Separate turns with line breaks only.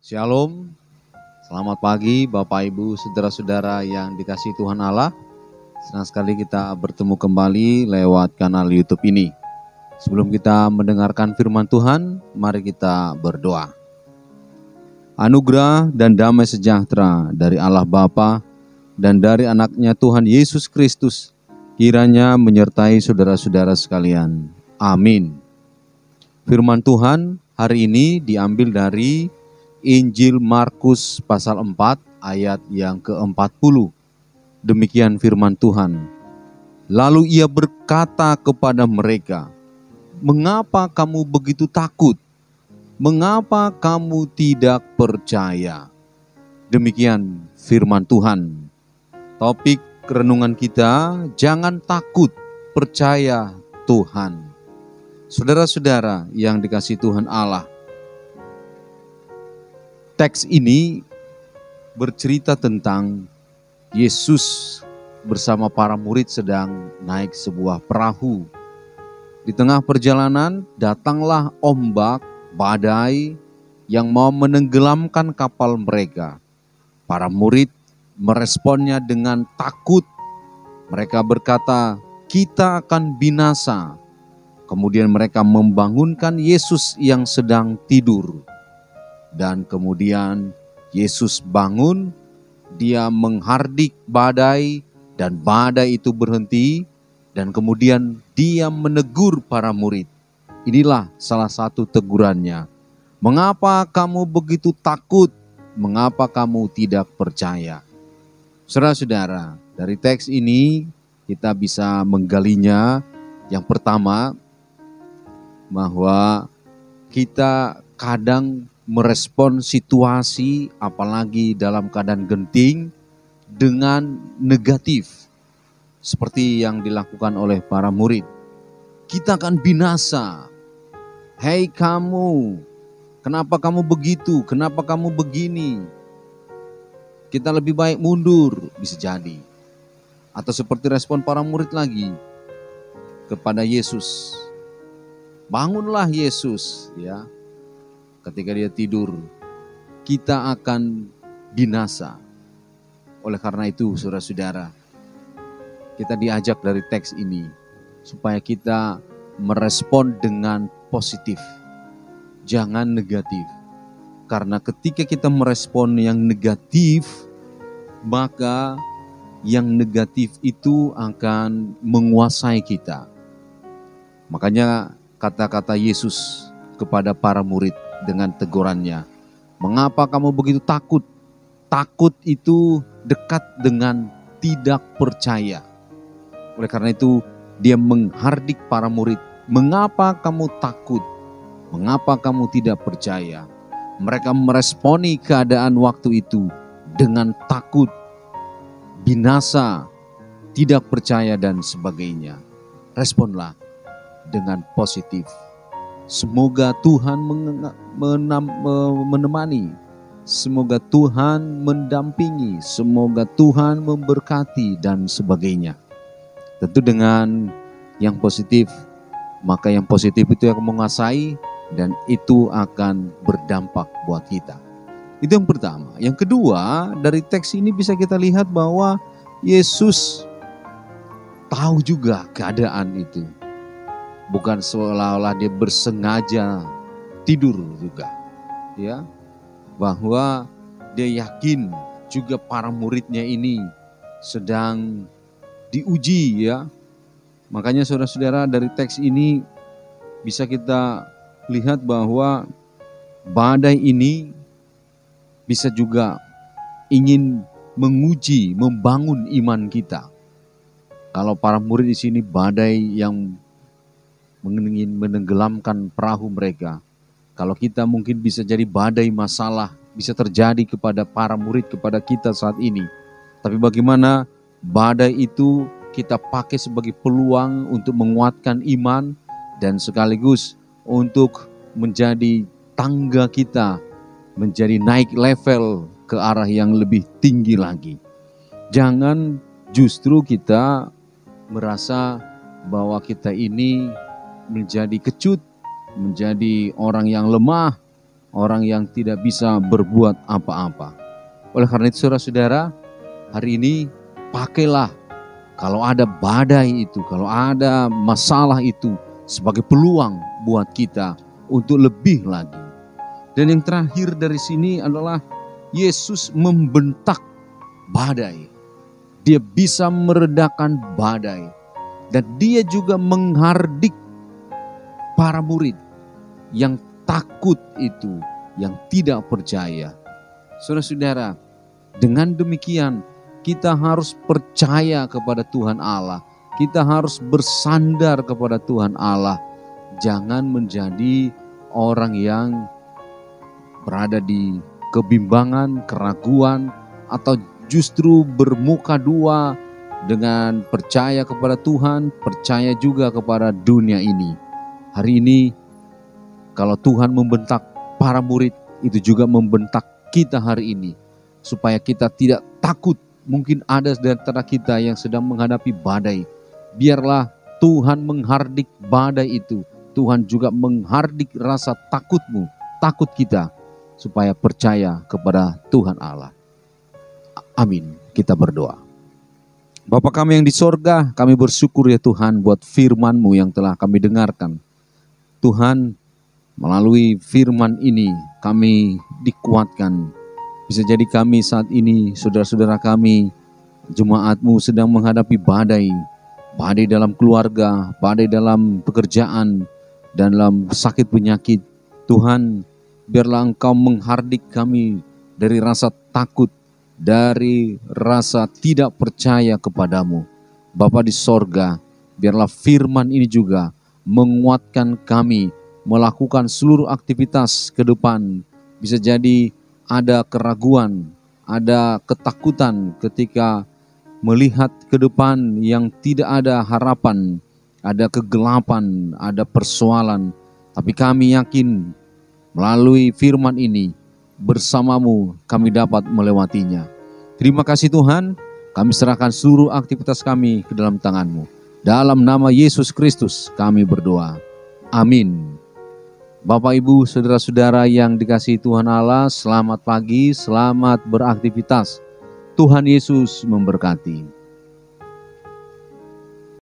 Shalom, selamat pagi Bapak Ibu saudara-saudara yang dikasihi Tuhan Allah. Senang sekali kita bertemu kembali lewat kanal YouTube ini. Sebelum kita mendengarkan firman Tuhan, mari kita berdoa. Anugerah dan damai sejahtera dari Allah Bapa dan dari anaknya Tuhan Yesus Kristus kiranya menyertai saudara-saudara sekalian. Amin. Firman Tuhan hari ini diambil dari Injil Markus pasal 4 ayat yang ke-40. Demikian firman Tuhan. Lalu ia berkata kepada mereka, "Mengapa kamu begitu takut? Mengapa kamu tidak percaya?" Demikian firman Tuhan. Topik renungan kita, jangan takut, percaya Tuhan. Saudara-saudara yang dikasihi Tuhan Allah, teks ini bercerita tentang Yesus bersama para murid sedang naik sebuah perahu. Di tengah perjalanan datanglah ombak, badai yang mau menenggelamkan kapal mereka. Para murid meresponnya dengan takut. Mereka berkata, "Kita akan binasa." Kemudian mereka membangunkan Yesus yang sedang tidur. Dan kemudian Yesus bangun, dia menghardik badai dan badai itu berhenti dan kemudian dia menegur para murid. Inilah salah satu tegurannya. "Mengapa kamu begitu takut? Mengapa kamu tidak percaya?" Saudara-saudara, dari teks ini kita bisa menggalinya. Yang pertama, bahwa kita kadang merespon situasi apalagi dalam keadaan genting dengan negatif. Seperti yang dilakukan oleh para murid. "Kita akan binasa. Hei kamu, kenapa kamu begitu? Kenapa kamu begini? Kita lebih baik mundur," bisa jadi. Atau seperti respon para murid lagi kepada Yesus. "Bangunlah Yesus," ya. Ketika dia tidur, kita akan binasa. Oleh karena itu, saudara-saudara, kita diajak dari teks ini supaya kita merespon dengan positif, jangan negatif. Karena ketika kita merespon yang negatif, maka yang negatif itu akan menguasai kita. Makanya kata-kata Yesus kepada para murid dengan tegurannya, "Mengapa kamu begitu takut?" Takut itu dekat dengan tidak percaya. Oleh karena itu dia menghardik para murid, "Mengapa kamu takut? Mengapa kamu tidak percaya?" Mereka meresponi keadaan waktu itu dengan takut, binasa, tidak percaya dan sebagainya. Responlah dengan positif. Semoga Tuhan menemani, semoga Tuhan mendampingi, semoga Tuhan memberkati dan sebagainya. Tentu dengan yang positif, maka yang positif itu yang menguasai dan itu akan berdampak buat kita. Itu yang pertama. Yang kedua, dari teks ini bisa kita lihat bahwa Yesus tahu juga keadaan itu. Bukan seolah-olah dia bersengaja tidur juga, ya, bahwa dia yakin juga para muridnya ini sedang diuji, ya. Makanya saudara-saudara, dari teks ini bisa kita lihat bahwa badai ini bisa juga ingin menguji, membangun iman kita. Kalau para murid di sini badai yang ingin menenggelamkan perahu mereka. Kalau kita mungkin bisa jadi badai masalah, bisa terjadi kepada para murid, kepada kita saat ini. Tapi bagaimana badai itu kita pakai sebagai peluang untuk menguatkan iman dan sekaligus untuk menjadi tangga kita, menjadi naik level ke arah yang lebih tinggi lagi. Jangan justru kita merasa bahwa kita ini menjadi kecut, menjadi orang yang lemah, orang yang tidak bisa berbuat apa-apa. Oleh karena itu saudara-saudara, hari ini pakailah kalau ada badai itu, kalau ada masalah itu sebagai peluang buat kita untuk lebih lagi. Dan yang terakhir dari sini adalah Yesus membentak badai. Dia bisa meredakan badai. Dan dia juga menghardik para murid yang takut itu, yang tidak percaya. Saudara-saudara, dengan demikian kita harus percaya kepada Tuhan Allah. Kita harus bersandar kepada Tuhan Allah. Jangan menjadi orang yang berada di kebimbangan, keraguan, atau justru bermuka dua dengan percaya kepada Tuhan, percaya juga kepada dunia ini. Hari ini kalau Tuhan membentak para murid, itu juga membentak kita hari ini. Supaya kita tidak takut. Mungkin ada di antara kita yang sedang menghadapi badai. Biarlah Tuhan menghardik badai itu. Tuhan juga menghardik rasa takutmu, takut kita. Supaya percaya kepada Tuhan Allah. Amin. Kita berdoa. Bapa kami yang di sorga, kami bersyukur ya Tuhan buat firman-Mu yang telah kami dengarkan. Tuhan, melalui firman ini kami dikuatkan. Bisa jadi kami saat ini, saudara-saudara kami, jemaat-Mu sedang menghadapi badai. Badai dalam keluarga, badai dalam pekerjaan, dan dalam sakit penyakit. Tuhan, biarlah Engkau menghardik kami dari rasa takut, dari rasa tidak percaya kepadamu. Bapa di sorga, biarlah firman ini juga menguatkan kami melakukan seluruh aktivitas ke depan. Bisa jadi ada keraguan, ada ketakutan ketika melihat ke depan yang tidak ada harapan, ada kegelapan, ada persoalan. Tapi kami yakin melalui firman ini, bersama-Mu kami dapat melewatinya. Terima kasih Tuhan, kami serahkan seluruh aktivitas kami ke dalam tangan-Mu. Dalam nama Yesus Kristus kami berdoa. Amin. Bapak, Ibu, saudara-saudara yang dikasihi Tuhan Allah, selamat pagi, selamat beraktivitas. Tuhan Yesus memberkati.